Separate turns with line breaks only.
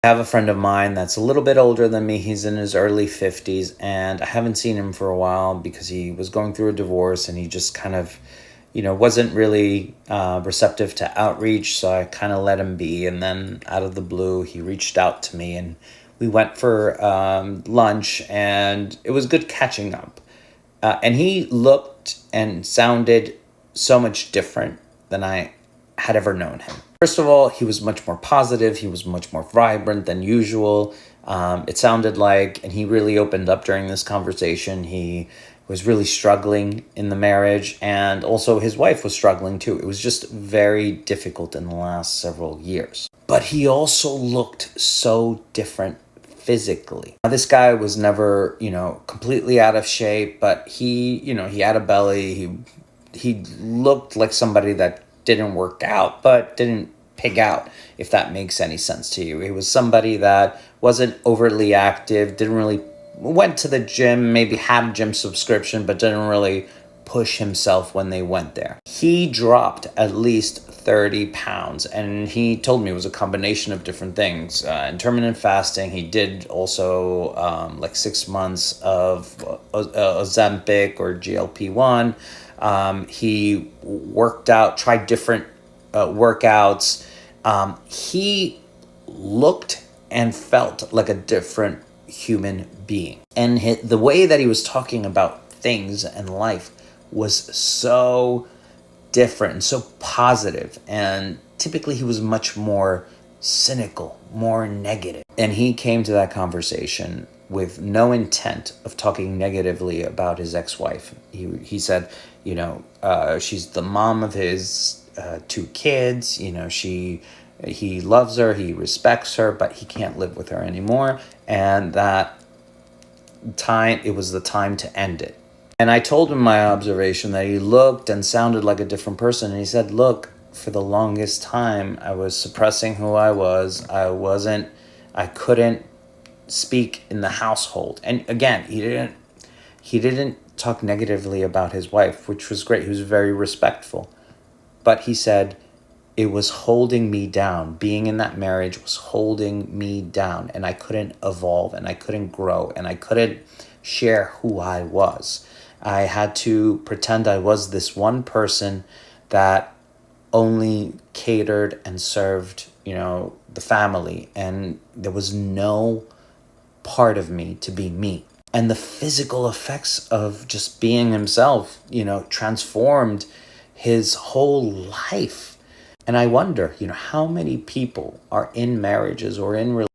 I have a friend of mine that's a little bit older than me. He's in his early 50s, and I haven't seen him for a while because he was going through a divorce and he just kind of, wasn't really receptive to outreach. So I kind of let him be. And then out of the blue, he reached out to me and we went for lunch, and it was good catching up. And he looked and sounded so much different than I had ever known him. First of all, he was much more positive. He was much more vibrant than usual. It sounded like, and he really opened up during this conversation, he was really struggling in the marriage, and also his wife was struggling too. It was just very difficult in the last several years. But he also looked so different physically. Now, this guy was never, completely out of shape, but he had a belly. He looked like somebody that didn't work out, but didn't pig out, if that makes any sense to you. He was somebody that wasn't overly active, didn't really went to the gym, maybe had a gym subscription, but didn't really push himself when they went there. He dropped at least 30 pounds, and he told me it was a combination of different things. Intermittent fasting. He did also like 6 months of Ozempic or GLP-1. He worked out, tried different workouts. He looked and felt like a different human being. And the way that he was talking about things and life was so different and so positive. And typically he was much more cynical, more negative. And he came to that conversation with no intent of talking negatively about his ex-wife. He said, she's the mom of his 2 kids. He loves her, he respects her, but he can't live with her anymore. And it was the time to end it. And I told him my observation that he looked and sounded like a different person. And he said, look, for the longest time, I was suppressing who I was. I couldn't speak in the household. And again, he didn't talk negatively about his wife, which was great. He was very respectful. But he said, it was holding me down. Being in that marriage was holding me down, and I couldn't evolve, and I couldn't grow, and I couldn't share who I was. I had to pretend I was this one person that only catered and served, the family, and there was no part of me to be me. And the physical effects of just being himself, transformed his whole life. And I wonder, how many people are in marriages or in relationships